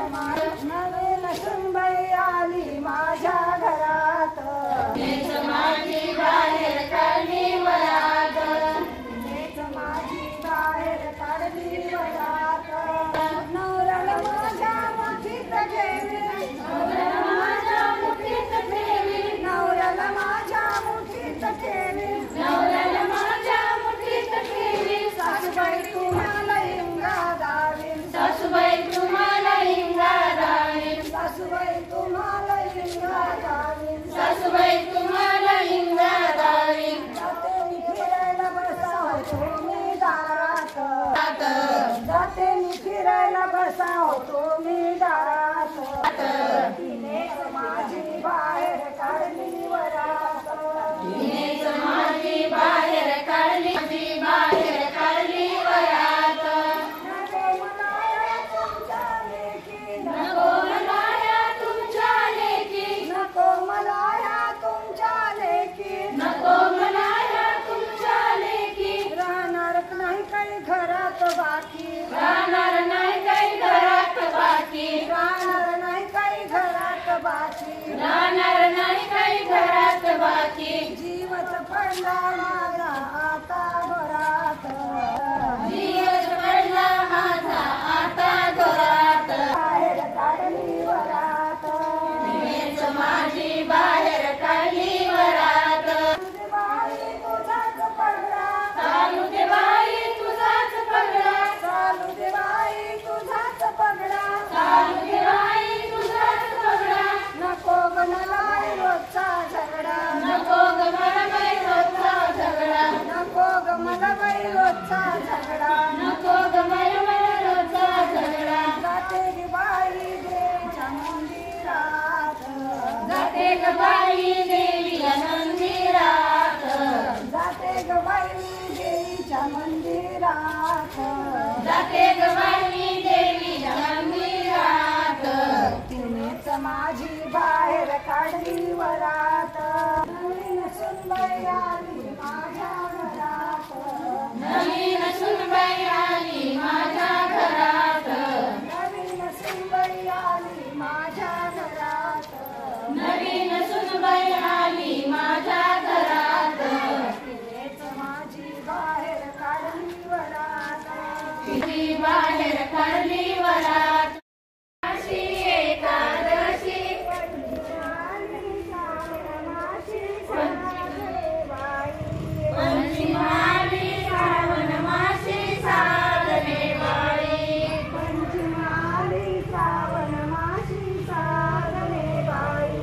नवीन सुनबाई आली माझ्या घरात, माझी बाहेर काढली वरात, माझी बाहेर काढली वरात. नवऱ्याला माझ्या मुठीत ठेवी, माझ्या मुठीत ठेवी, नवऱ्याला माझ्या मुठीत ठेवी, नवऱ्याला माझ्या मुठीत ठेवी. सासूबाई तुम्हाला हिंगा दावीन, सासूबाई तुम्हाला हिंगा दावीन, सासूबाई तुम्हाला हिंगा दावीन. सासूबाई तुम्हाला हिंगा दावीन. जाते मी फिरायला बसाव तुम्ही दारात, जाते मी फिरायला बसाव तुम्ही दारात. तिनेच माझी बाहेर काढली वरात, तिनेच माझी बाहेर काढली, माझी बाहेर काढली वरात. नको मला या तुमच्या लेकी, नको मला या तुमच्या लेकी, नको मला या तुमच्या लेकी. नको मला या तुमच्या लेकी. राहणार नाही काही घरात बाकी, राहणार नाही काही घरात बाकी, राहणार नाही काही घरात बाकी. राहणार नाही काही घरात बाकी. जीवच पडला माझा आता घरात, जीवच पडला माझा आता घरात. बाहेर काढली वरात. तिनेच माझी बाहेर काढली वरात. बाई तुझाच पडला, चालू दे बाई तुझाच पगडा, चालू दे बाई तुझाच पगडा. चालू दे बाई तुझाच पगडा. नको ग मला रोजचा झगडा, नको ग मला बाई रोजचा झगडा, नको ग मला बाई रोजचा झगडा. नको ग मला रोजचा झगडा. जाते ग बाई देवीच्या मंदिरात, जाते ग बाई देवीच्या मंदिरात, जाते ग बाई देवीच्या मंदिरात. जाते ग बाई देवीच्या मंदिरात. तिनेच माझी बाहेर काढली वरात. नवीन सुनबाई आली माझ्या घरात, नवीन सुनबाई आली माझ्या घरात, नवीन सुनबाई आली माझ्या घरात. नवीन सुनबाई आली माझ्या घरात. तिनेच माझी बाहेर काढली वरात. तिची बाहेर काढली वरात. अशी एकादशी, पंचमाली श्रावण मासी साधने बाई, पंचमाली श्रावण मासी साधने बाई.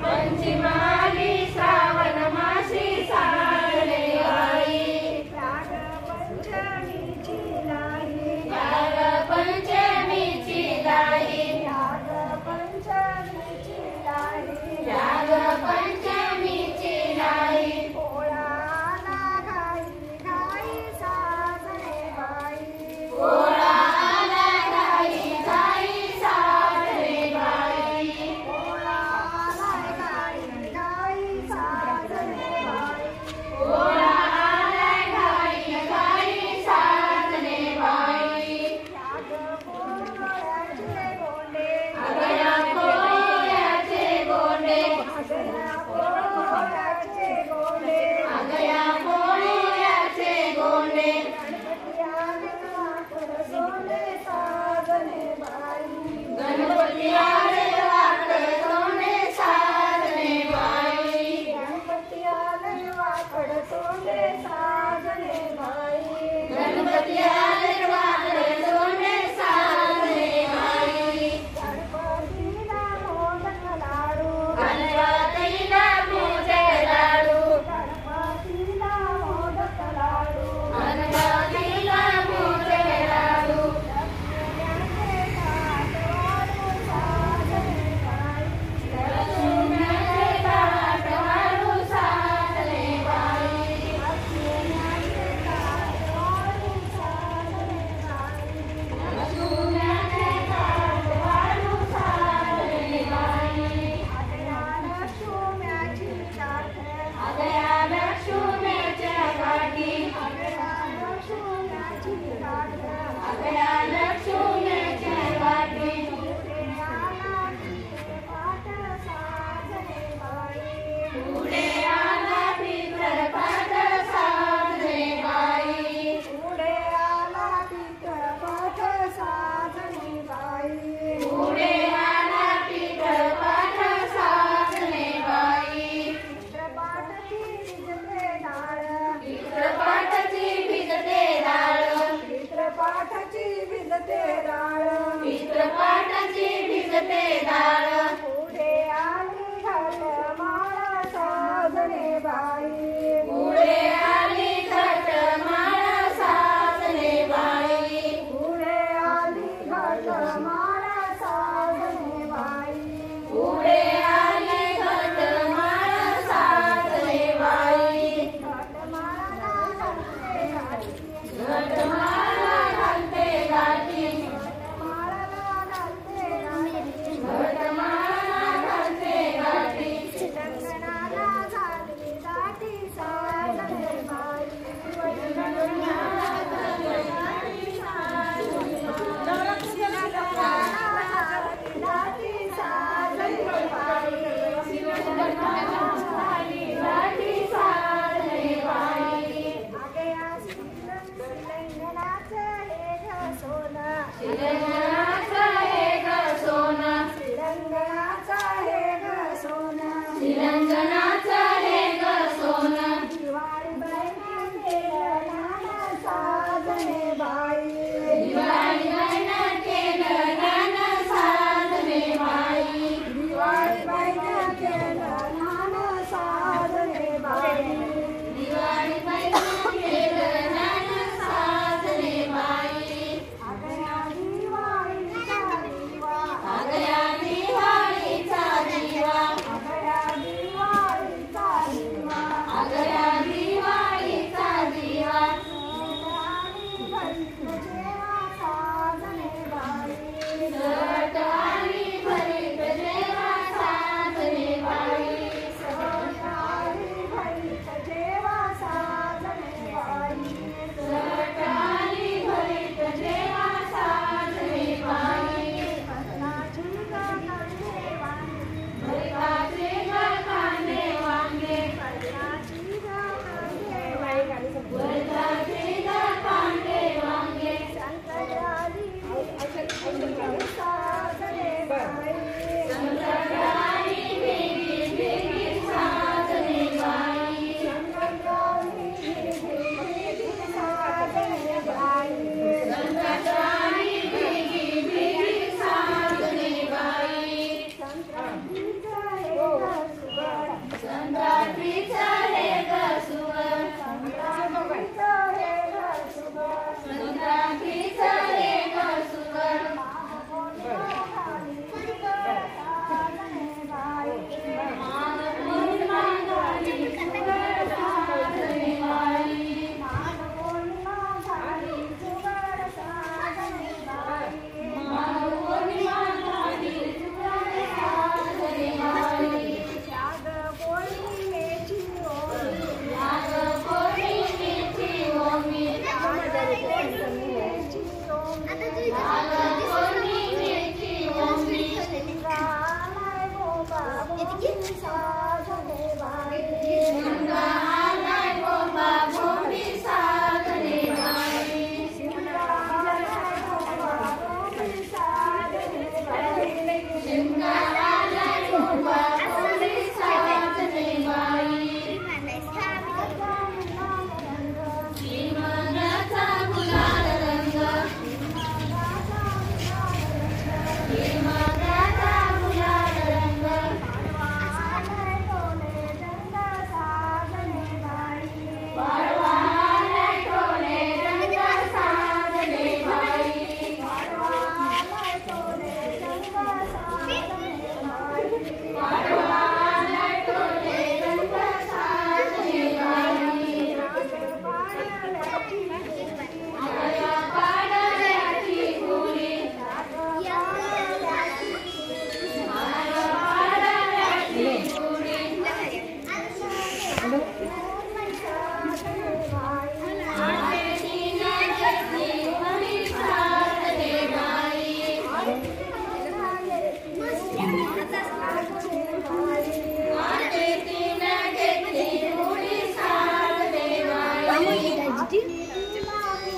पंचमाली श्रावण मासी साधने बाई. त्याग पंचमीची नाही, त्याग पंचमीची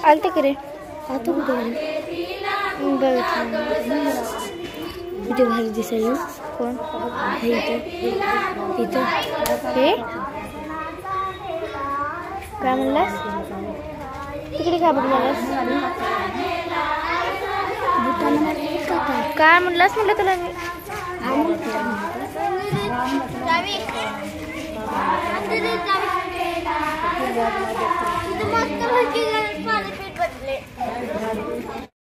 आलते की रे आता कुठे बघितलं किती भारी दिसायला कोण हे इथं हे काय म्हणलास तिकडे काय बघणारस काय म्हणलास म्हटलं तुला मी